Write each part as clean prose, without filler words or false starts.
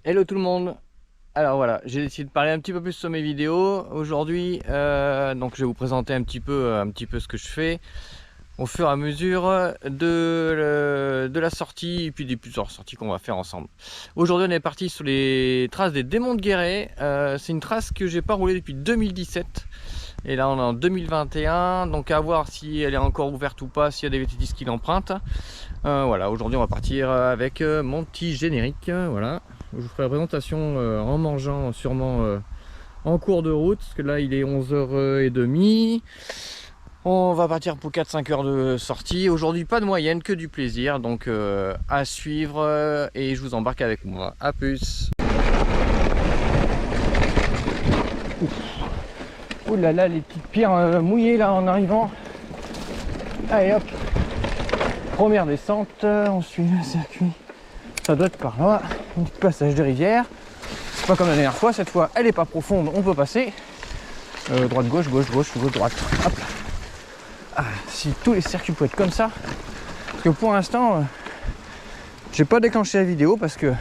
Hello tout le monde. Alors voilà, j'ai décidé de parler un petit peu plus sur mes vidéos aujourd'hui. Donc je vais vous présenter un petit peu ce que je fais au fur et à mesure de la sortie et puis des plusieurs sorties qu'on va faire ensemble. Aujourd'hui on est parti sur les traces des démons de Guéret. C'est une trace que j'ai pas roulée depuis 2017. Et là on est en 2021, donc à voir si elle est encore ouverte ou pas, s'il y a des VT10 qui l'empruntent. Voilà, aujourd'hui on va partir avec mon petit générique. Voilà, je vous ferai la présentation en mangeant sûrement en cours de route, parce que là il est 11h30. On va partir pour 4-5 heures de sortie. Aujourd'hui pas de moyenne, que du plaisir, donc à suivre et je vous embarque avec moi. A plus. Ouh là là, les petites pierres mouillées là en arrivant. Allez hop, première descente, on suit le circuit. Ça doit être par là, un petit passage de rivière. C'est pas comme la dernière fois, cette fois elle est pas profonde, on peut passer. Droite, gauche, gauche, gauche, gauche, droite. Hop là. Ah, si tous les circuits pouvaient être comme ça. Parce que pour l'instant, j'ai pas déclenché la vidéo parce que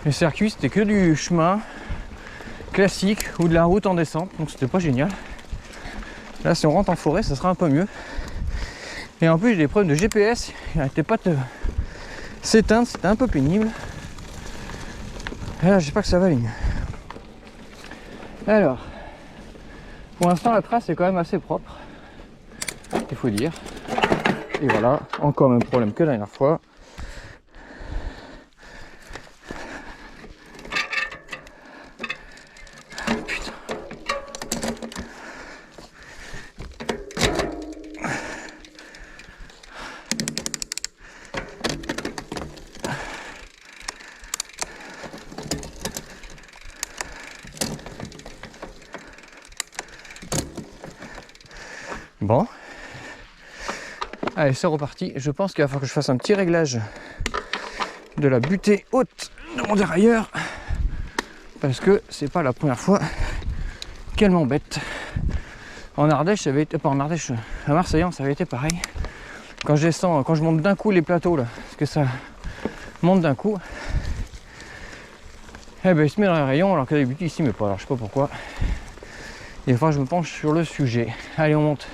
les circuits c'était que du chemin classique ou de la route en descente, donc c'était pas génial. Là si on rentre en forêt ça sera un peu mieux. Et en plus j'ai des problèmes de GPS, il n'arrêtait pas de s'éteindre, c'était un peu pénible. Et là j'espère que ça va aller mieux. Alors, pour l'instant la trace est quand même assez propre, il faut dire. Et voilà, encore le même problème que la dernière fois. Bon, allez c'est reparti. Je pense qu'il va falloir que je fasse un petit réglage de la butée haute de mon dérailleur, parce que c'est pas la première fois qu'elle m'embête. En Ardèche ça avait été, pas en Ardèche, à Marseillan ça avait été pareil. Quand je descends, quand je monte d'un coup les plateaux là, parce que ça monte d'un coup, eh ben il se met dans les rayons alors que d'habitude ici mais pas, alors je sais pas pourquoi. Il va falloir que je me penche sur le sujet. Allez on monte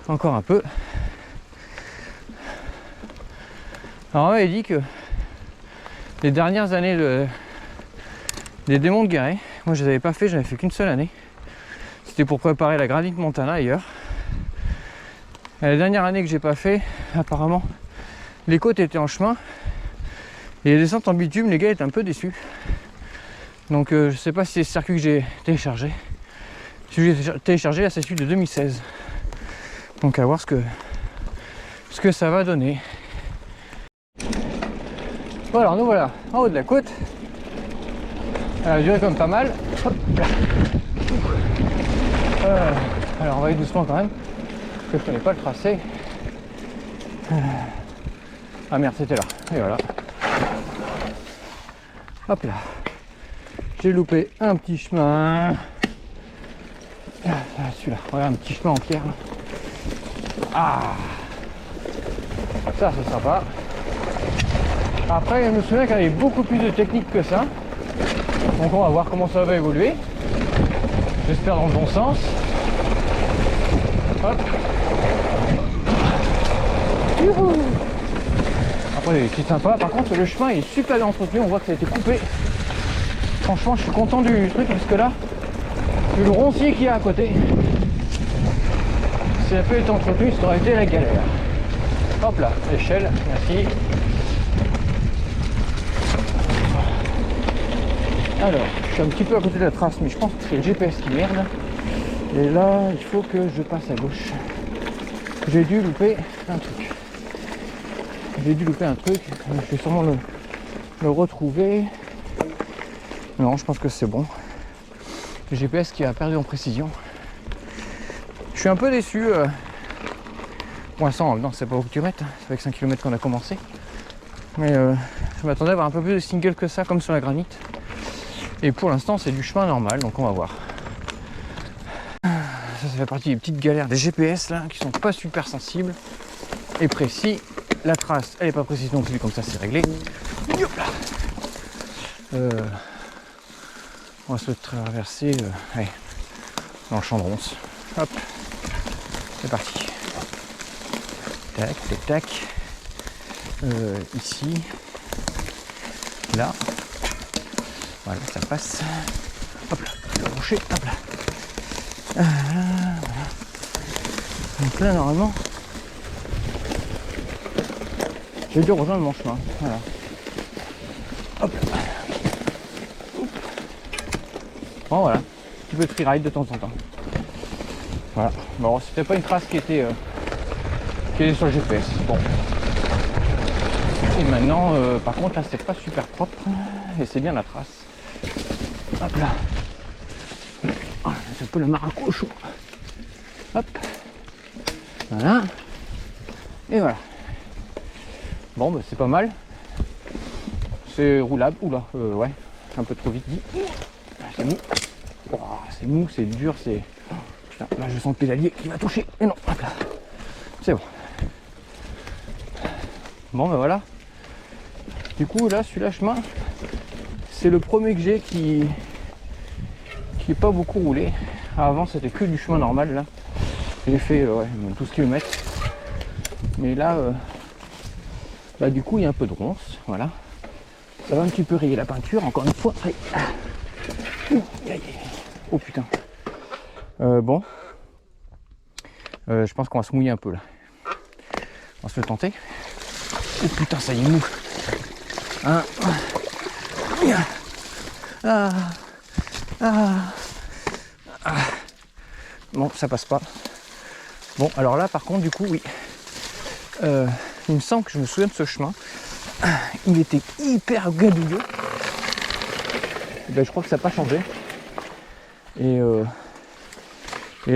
encore un peu. Alors on m'avait dit que les dernières années des démons de Guéret, moi je les avais pas fait, j'en avais fait qu'une seule année. C'était pour préparer la Granite Montana ailleurs. Et la dernière année que j'ai pas fait, apparemment les côtes étaient en chemin et les descentes en bitume, les gars étaient un peu déçus. Donc je sais pas si c'est le circuit que j'ai téléchargé. Si j'ai téléchargé là c'est celui de 2016. Donc à voir ce que ça va donner. Bon alors nous voilà en haut de la côte. Elle a duré quand même pas mal. Hop là. Alors on va aller doucement quand même, parce que je connais pas le tracé. Ah merde c'était là, et voilà. Hop là. J'ai loupé un petit chemin. Celui-là, voilà un petit chemin en pierre. Ah, ça c'est sympa. Après je me souviens qu'il y avait beaucoup plus de technique que ça. Donc on va voir comment ça va évoluer. J'espère dans le bon sens. Hop. Youhou. Après c'est sympa, par contre le chemin est super bien entretenu, on voit que ça a été coupé. Franchement je suis content du truc parce que là, vu le roncier qu'il y a à côté, si ça n'a pas été entretenu, ça aurait été la galère. Hop là, l'échelle, merci. Alors, je suis un petit peu à côté de la trace, mais je pense que c'est le GPS qui merde. Et là, il faut que je passe à gauche. J'ai dû louper un truc. Je vais sûrement le retrouver. Non, je pense que c'est bon. Le GPS qui a perdu en précision. Je suis un peu déçu. Pour l'instant, non, c'est pas au kilomètre. Ça fait que 5 km qu'on a commencé. Mais je m'attendais à avoir un peu plus de single que ça, comme sur la granite. Et pour l'instant, c'est du chemin normal, donc on va voir. Ça fait partie des petites galères des GPS là, qui sont pas super sensibles et précis. La trace, elle est pas précise non plus, comme ça c'est réglé. Hop là. On va se traverser allez, dans le champ de ronces. Hop, c'est parti. Tac, tac, tac. Ici, là, voilà, ça passe. Hop là, le rocher, hop là. Voilà. Donc là, normalement, j'ai dû rejoindre mon chemin. Voilà. Hop là. Bon, voilà, un petit peu de freeride de temps en temps. Voilà. Bon, c'était pas une trace qui était sur le GPS. Bon. Et maintenant, par contre, là, c'est pas super propre. Et c'est bien la trace. Hop là. Oh, c'est un peu le maracochon. Hop. Voilà. Et voilà. Bon, bah, c'est pas mal. C'est roulable. Oula, ouais. Un peu trop vite dit. C'est mou. Oh, c'est mou, c'est dur, c'est... Oh, putain, là, je sens le pédalier qui va toucher. Et non, hop là. C'est bon. Bon, ben voilà. Du coup, là, celui-là, chemin, c'est le premier que j'ai qui est pas beaucoup roulé. Avant, c'était que du chemin normal, là. J'ai fait ouais, 12 km. Mais là, bah, du coup, il y a un peu de ronce. Voilà. Ça va un petit peu rayer la peinture, encore une fois. Oh putain. Bon. Je pense qu'on va se mouiller un peu, là. On va se le tenter. Oh putain, ça y est, mou. Hein. Bon, ça passe pas. Bon, alors là, par contre, du coup, oui. Il me semble que je me souviens de ce chemin. Il était hyper gadouilleux. Et ben, je crois que ça n'a pas changé. Et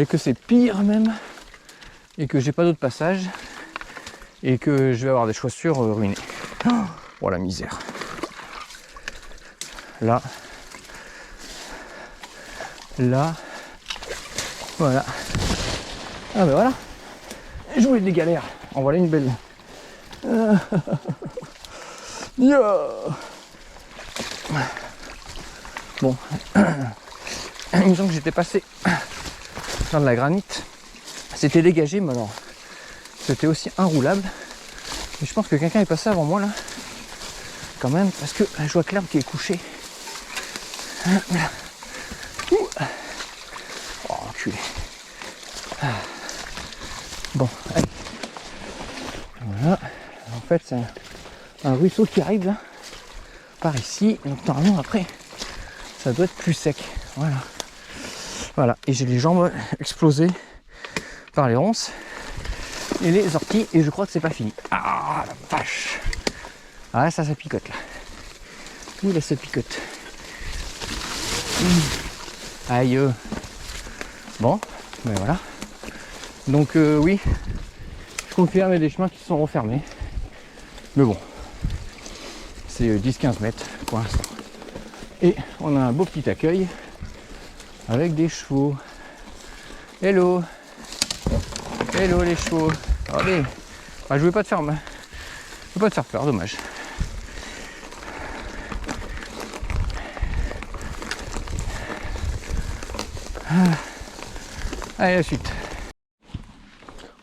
que c'est pire même. Et que j'ai pas d'autre passage. Et que je vais avoir des chaussures ruinées. Oh la misère. Là. Là. Voilà. Ah ben voilà. Je voulais des galères. En voilà une belle. Yeah. Bon. Il me semble que j'étais passé dans de la granite. C'était dégagé, mais alors c'était aussi inroulable. Et je pense que quelqu'un est passé avant moi là. Quand même, parce que je vois que l'herbe qui est couchée. Oh, enculé. Bon, allez. Voilà. En fait, c'est un ruisseau qui arrive là. Par ici. Donc normalement après, ça doit être plus sec. Voilà. Voilà. Et j'ai les jambes explosées par les ronces et les orties. Et je crois que c'est pas fini. Ah la vache. Ah ça picote là. Oui là ça picote. Aïe. Bon, ben voilà. Donc oui, je confirme, il y a des chemins qui sont refermés. Mais bon, c'est 10-15 mètres pour l'instant. Et on a un beau petit accueil avec des chevaux. Hello. Hello les chevaux. Allez. Ah, je voulais pas te faire peur, dommage. Allez, la suite.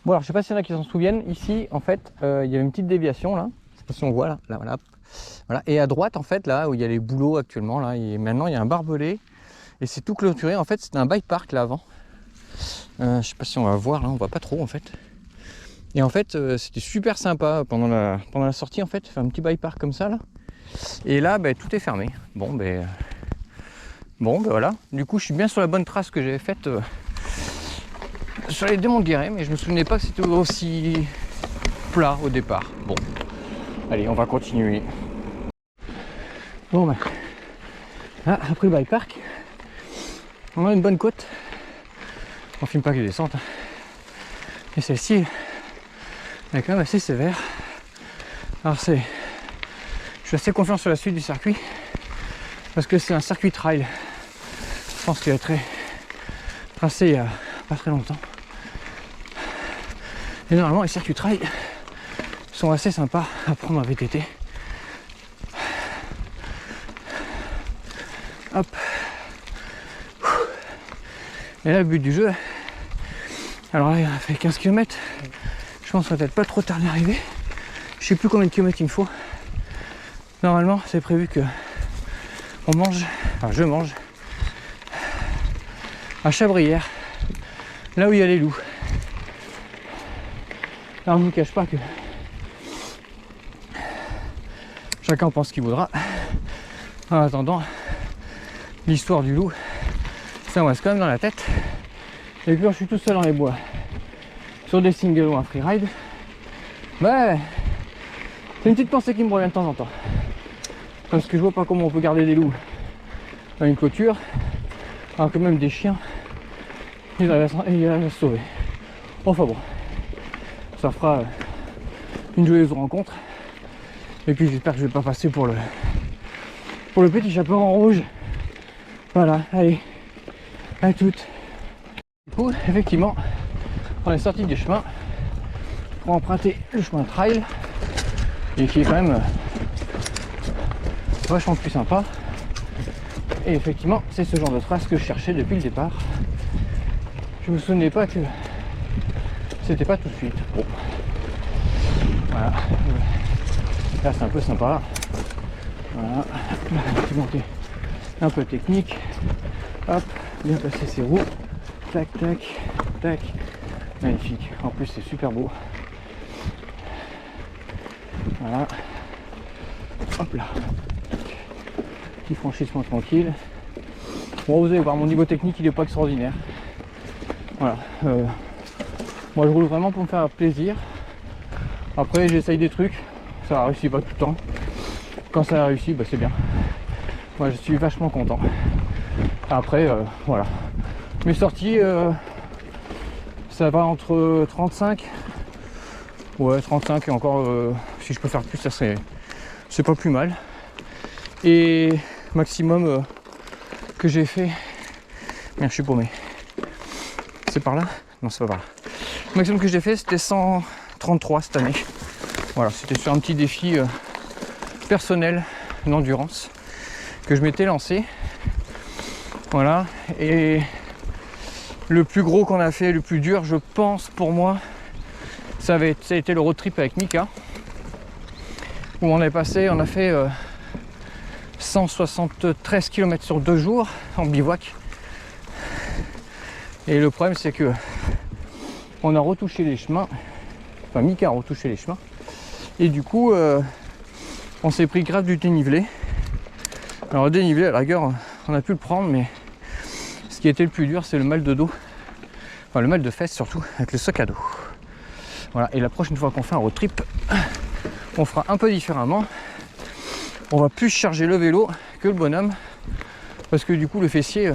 Bon, alors je sais pas s'il y en a qui s'en souviennent. Ici, en fait, il y avait une petite déviation là. Je sais pas si on voit là, voilà. Voilà. Et à droite, en fait, là où il y a les bouleaux actuellement, là, et maintenant il y a un barbelé et c'est tout clôturé. En fait, c'était un bike park là avant. Je sais pas si on va voir là, on voit pas trop en fait. Et en fait, c'était super sympa pendant la sortie en fait, faire un petit bike park comme ça là. Et là, ben, tout est fermé. Bon, ben voilà. Du coup, je suis bien sur la bonne trace que j'avais faite sur les Monts de Guéret, mais je me souvenais pas que c'était aussi plat au départ. Bon, allez, on va continuer. Bon, ben, là, après le bike park, on a une bonne côte. On filme pas que les descentes. Et celle-ci, elle est quand même assez sévère. Alors je suis assez confiant sur la suite du circuit parce que c'est un circuit trail. Je pense qu'il a été tracé il y a pas très longtemps. Et normalement les circuits trail sont assez sympas à prendre en VTT. Hop. Et là, le but du jeu, alors là, il a fait 15 km. Je pense qu'on va peut-être pas trop tard d'arriver. Je sais plus combien de kilomètres il me faut. Normalement, c'est prévu que on mange, enfin je mange à Chabrières, là où il y a les loups. Alors je ne vous cache pas que chacun pense ce qu'il voudra. En attendant, l'histoire du loup, ça me reste quand même dans la tête. Et puis quand je suis tout seul dans les bois, sur des singles ou un freeride, bah, c'est une petite pensée qui me revient de temps en temps. Parce que je vois pas comment on peut garder des loups à une clôture, alors que même des chiens, ils arrivent à se sauver. Enfin bon, ça fera une joyeuse rencontre. Et puis j'espère que je vais pas passer pour le petit chaperon rouge. Voilà, allez, à toutes. Du coup, effectivement, on est sorti du chemin pour emprunter le chemin de trail, et qui est quand même vachement plus sympa. Et effectivement, c'est ce genre de trace que je cherchais depuis le départ. Je me souvenais pas que c'était pas tout de suite. Bon. Voilà. Là, c'est un peu sympa. Voilà. Petit montée un peu technique. Hop, bien placer ses roues. Tac, tac, tac. Magnifique. En plus, c'est super beau. Voilà. Hop là. Petit franchissement tranquille. Bon, vous allez voir, mon niveau technique, il n'est pas extraordinaire. Voilà. Moi, je roule vraiment pour me faire plaisir. Après, j'essaye des trucs. Ça réussit pas tout le temps. Quand ça a réussi, bah, c'est bien. Moi, je suis vachement content. Après, voilà. Mes sorties, ça va entre 35. Ouais, 35 et encore, si je peux faire plus, ça serait... C'est pas plus mal. Et maximum que j'ai fait... Merde, je suis paumé. C'est par là? Non, c'est pas par là. Le maximum que j'ai fait, c'était 133 cette année. Voilà, c'était sur un petit défi personnel d'endurance que je m'étais lancé. Voilà, et le plus gros qu'on a fait, le plus dur, je pense pour moi, ça a été le road trip avec Mika, où on a fait 173 km sur 2 jours en bivouac. Et le problème, c'est que on a retouché les chemins, enfin Mika a retouché les chemins, et du coup on s'est pris grave du dénivelé. Alors le dénivelé, à la rigueur, on a pu le prendre, mais ce qui a été le plus dur, c'est le mal de dos, enfin le mal de fesses surtout, avec le sac à dos. Voilà, et la prochaine fois qu'on fait un road trip, on fera un peu différemment. On va plus charger le vélo que le bonhomme, parce que du coup le fessier,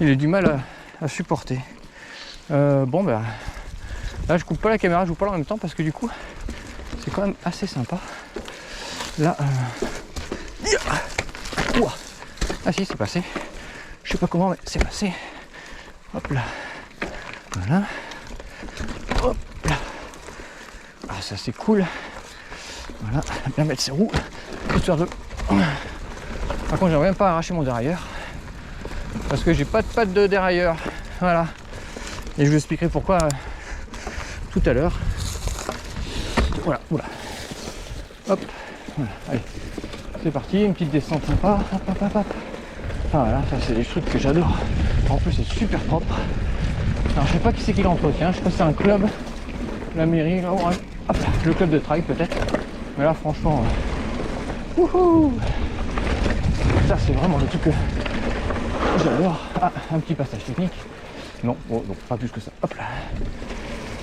il a du mal à supporter. Bon bah là je coupe pas la caméra, je vous parle en même temps parce que du coup c'est quand même assez sympa. Là ah si, c'est passé. Je sais pas comment, mais c'est passé. Hop là. Voilà. Hop là. Ah, ça c'est cool. Voilà, bien mettre ses roues. Histoire de... Par contre, j'aimerais même pas arracher mon dérailleur. Parce que j'ai pas de patte de dérailleur. Voilà. Et je vous expliquerai pourquoi tout à l'heure. Voilà, voilà. Hop. Voilà, allez. C'est parti, une petite descente sympa. Hop, hop, hop, hop. Ah, voilà, ça c'est des trucs que j'adore. En plus, c'est super propre. Alors, je sais pas qui c'est qui l'entretient. Je sais pas si c'est un club, la mairie, là, hop, là, le club de trail peut-être. Mais là, franchement, wouhou, ça c'est vraiment le truc que j'adore. Ah, un petit passage technique. Non, bon, donc pas plus que ça. Hop là.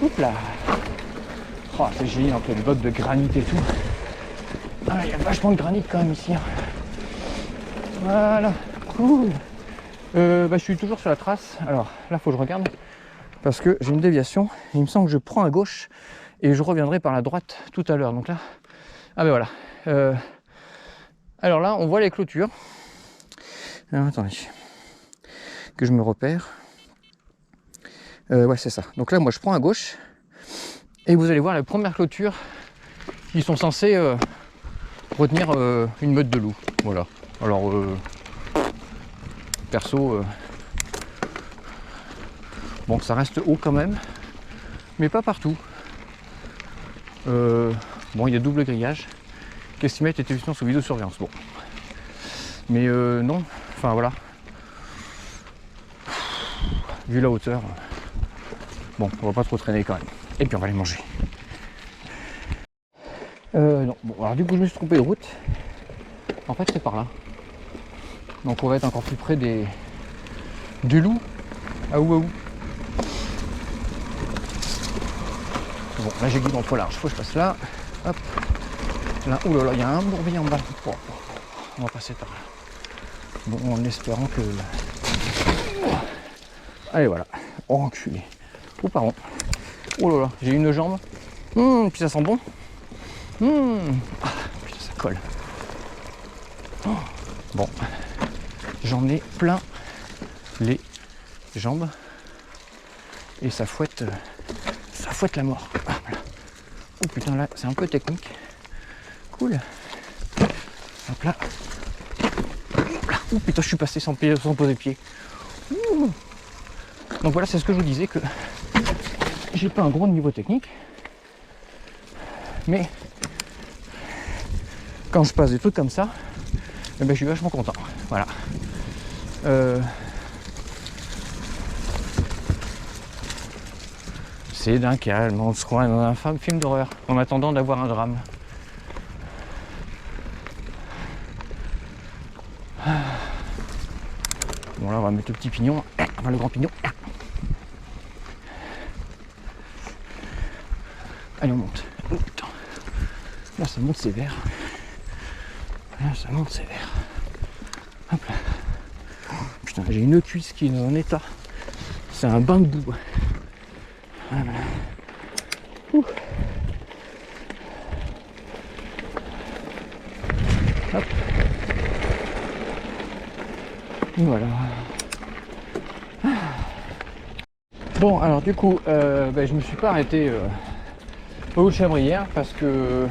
Hop là. Oh, c'est génial entre les blocs de granit et tout. Ah, il y a vachement de granit quand même ici. Hein. Voilà. Cool. Je suis toujours sur la trace. Alors là, faut que je regarde parce que j'ai une déviation. Il me semble que je prends à gauche et je reviendrai par la droite tout à l'heure. Donc là, ah ben voilà. Alors là, on voit les clôtures. Alors, attendez, que je me repère. Ouais, c'est ça. Donc là, moi, je prends à gauche et vous allez voir les premières clôtures qui sont censées retenir une meute de loups. Voilà. Alors, perso, bon, ça reste haut quand même, mais pas partout. Bon, il y a double grillage. Qu'estimait était justement sous vidéosurveillance. Bon, mais non, enfin voilà. Vu la hauteur, bon, on va pas trop traîner quand même. Et puis on va aller manger. Non, bon, alors du coup je me suis trompé de route. En fait c'est par là. Donc on va être encore plus près du loup à Ouaou. Bon, là j'ai guidon trop large, faut que je passe là. Hop. Là, oulala, il y a un bourbier en bas. Bon, on va passer par là. Bon, en espérant que... Allez, voilà. Oh, enculé. Oh, pardon. Oh là là, j'ai une jambe. Puis ça sent bon. Ah, putain, ça colle. Oh. Bon. J'en ai plein les jambes. Et ça fouette la mort. Ah, voilà. Oh putain, là, c'est un peu technique. Cool. Hop là. Oh putain, je suis passé sans poser pied. Donc voilà, c'est ce que je vous disais, que j'ai pas un gros niveau technique, mais quand je passe des trucs comme ça, eh ben, je suis vachement content. Voilà. C'est d'un calme, on se croit dans un film d'horreur en attendant d'avoir un drame. Bon là on va mettre le petit pignon, enfin le grand pignon. Allez on monte. Oh, putain. Là ça monte sévère. Là ça monte sévère. Hop là. Putain, j'ai une cuisse qui est en état. C'est un bain de boue. Voilà. Hop. Et voilà. Bon alors du coup je me suis pas arrêté au haut de Chabrière parce que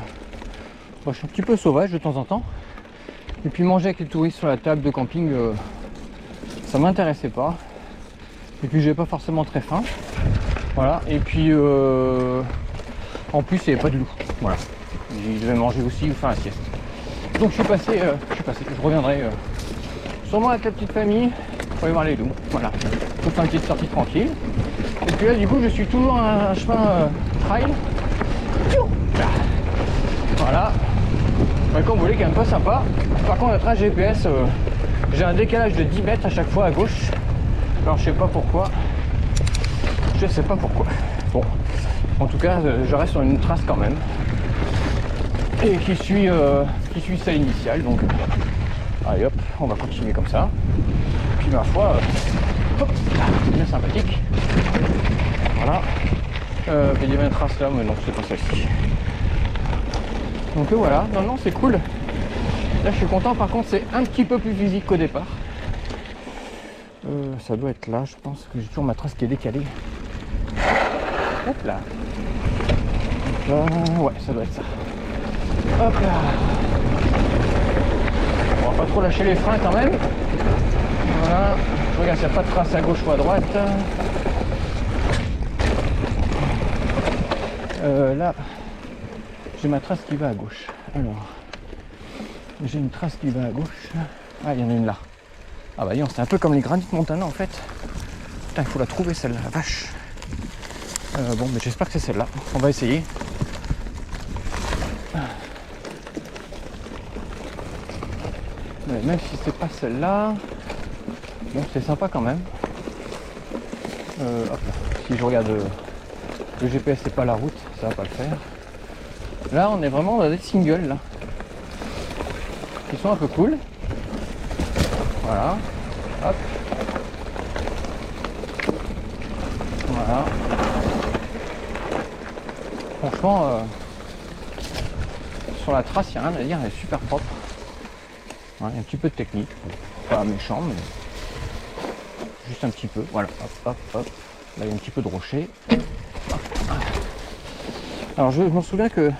je suis un petit peu sauvage de temps en temps. Et puis manger avec les touristes sur la table de camping, ça m'intéressait pas. Et puis j'ai pas forcément très faim. Voilà. Et puis en plus il n'y avait pas de loup. Voilà. Je devais manger aussi ou faire la sieste. Donc je reviendrai sûrement avec la petite famille pour aller voir les loups. Voilà. Pour faire une petite sortie tranquille. Et puis là du coup je suis toujours à un chemin trail. Voilà. Comme vous voulez, quand même pas sympa. Par contre la trace GPS, j'ai un décalage de 10 mètres à chaque fois à gauche. Alors je sais pas pourquoi. Je sais pas pourquoi. Bon. En tout cas je reste sur une trace quand même. Et qui suit celle initiale. Donc allez hop, on va continuer comme ça. Puis ma foi, c'est bien sympathique. Voilà. Il y avait une trace là, mais non, c'est pas celle-ci. Donc voilà, non, c'est cool. Là, je suis content. Par contre, c'est un petit peu plus physique qu'au départ. Ça doit être là, je pense que j'ai toujours ma trace qui est décalée. Hop là. Ouais, ça doit être ça. Hop là. On va pas trop lâcher les freins quand même. Voilà. Je regarde s'il n'y a pas de trace à gauche ou à droite. Là, j'ai ma trace qui va à gauche. Alors, j'ai une trace qui va à gauche. Ah, il y en a une là. Ah bah c'est un peu comme les granites montanais en fait. Putain, il faut la trouver celle-là, la vache. Bon, mais j'espère que c'est celle-là. On va essayer. Mais même si c'est pas celle-là, bon, c'est sympa quand même. Hop là. Si je regarde le GPS, c'est pas la route, ça va pas le faire. Là, on est vraiment dans des singles là, qui sont un peu cool. Voilà. Hop. Voilà. Franchement, sur la trace, il n'y a rien à dire, elle est super propre. Ouais, il y a un petit peu de technique, pas méchant, mais juste un petit peu. Voilà, hop, hop, hop. Là, il y a un petit peu de rocher. Alors, je m'en souviens que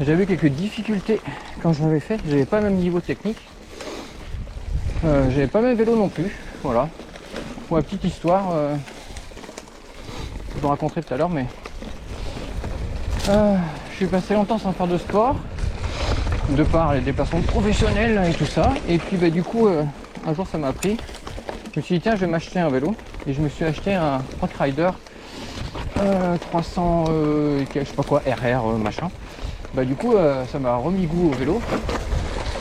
j'avais quelques difficultés quand je l'avais fait. J'avais pas le même niveau technique. J'avais pas mes vélos non plus, voilà. Pour la petite histoire, je vous raconterai tout à l'heure, mais je suis passé longtemps sans faire de sport, de par les déplacements professionnels et tout ça. Et puis du coup, un jour ça m'a pris. Je me suis dit tiens, je vais m'acheter un vélo. Et je me suis acheté un Rock Rider 300, je sais pas quoi, RR machin. Du coup, ça m'a remis goût au vélo.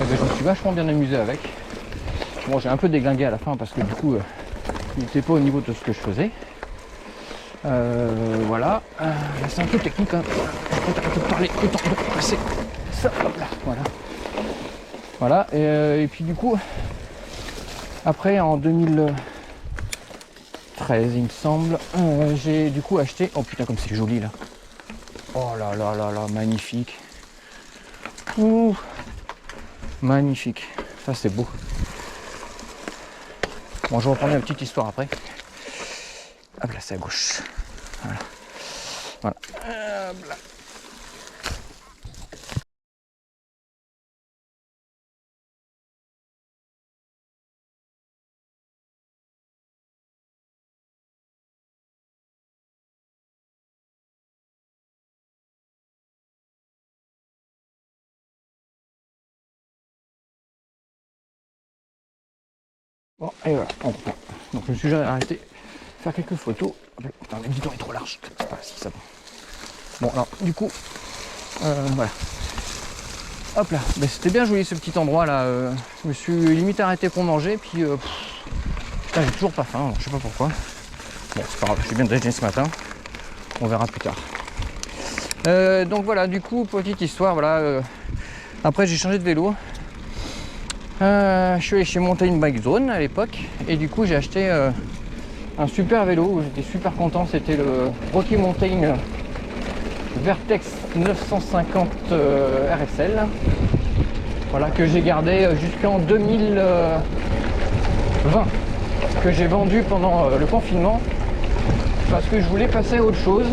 Et je me suis vachement bien amusé avec. Bon, j'ai un peu déglingué à la fin parce que du coup, il n'était pas au niveau de ce que je faisais. Voilà. C'est un peu technique, hein. Je peux parler le temps de passer ça. Hop là, voilà. Voilà. Et puis du coup, après en 2013, il me semble, j'ai du coup acheté. Oh putain, comme c'est joli là. Oh là là là là, magnifique. Ouh, magnifique. Ça c'est beau. Bon, je vais reprendre une petite histoire après. Hop là, c'est à gauche. Voilà. Voilà. Hop là. Bon, et voilà, on reprend. Donc je me suis arrêté faire quelques photos. Putain, le bidon est trop large. Ah si, ça va. Bon, alors, du coup, voilà. Hop là, c'était bien joli ce petit endroit là. Je me suis limite arrêté pour manger, puis putain, j'ai toujours pas faim, alors, je sais pas pourquoi. Bon, c'est pas grave, je suis bien déjeuné ce matin. On verra plus tard. Donc voilà, du coup, petite histoire, voilà. Après, j'ai changé de vélo. Je suis allé chez Mountain Bike Zone à l'époque, et du coup, j'ai acheté un super vélo où j'étais super content. C'était le Rocky Mountain Vertex 950 RSL, voilà, que j'ai gardé jusqu'en 2020, que j'ai vendu pendant le confinement parce que je voulais passer à autre chose.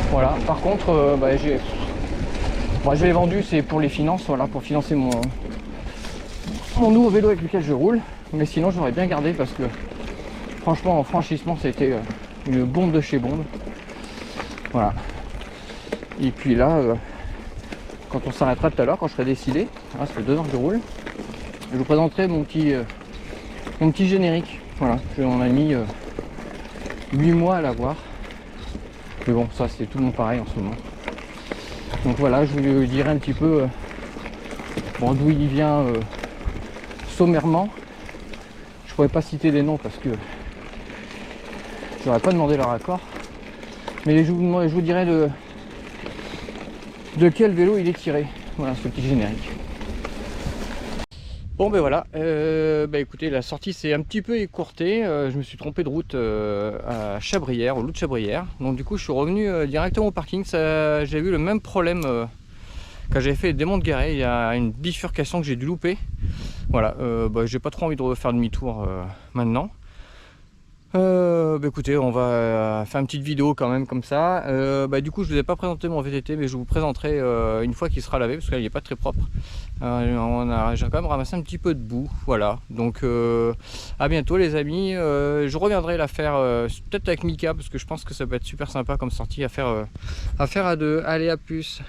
Voilà, par contre, je l'ai vendu, c'est pour les finances, voilà, pour financer mon nouveau vélo avec lequel je roule. Mais sinon, j'aurais bien gardé parce que franchement, en franchissement, c'était une bombe de chez bombe. Voilà. Et puis là, quand on s'arrêtera tout à l'heure, quand je serai décidé, ça fait 2 ans que je roule, je vous présenterai mon petit générique. Voilà, on a mis 8 mois à l'avoir. Mais bon, ça c'est tout le monde pareil en ce moment. Donc voilà, je vous dirai un petit peu d'où il vient sommairement. Je pourrais pas citer des noms parce que j'aurais pas demandé leur accord. Mais je vous dirai de quel vélo il est tiré. Voilà, ce petit générique. Bon ben voilà, écoutez, la sortie s'est un petit peu écourtée. Je me suis trompé de route à Chabrières, au Loup de Chabrières. Donc du coup je suis revenu directement au parking. J'ai eu le même problème quand j'avais fait les démontes garées. Il y a une bifurcation que j'ai dû louper. Voilà, j'ai pas trop envie de refaire demi-tour maintenant. Écoutez, on va faire une petite vidéo quand même comme ça. Du coup je vous ai pas présenté mon VTT, mais je vous présenterai une fois qu'il sera lavé parce qu'il n'est pas très propre. J'ai quand même ramassé un petit peu de boue, voilà. Donc à bientôt les amis. Je reviendrai la faire peut-être avec Mika parce que je pense que ça peut être super sympa comme sortie à faire à deux. Allez, à plus.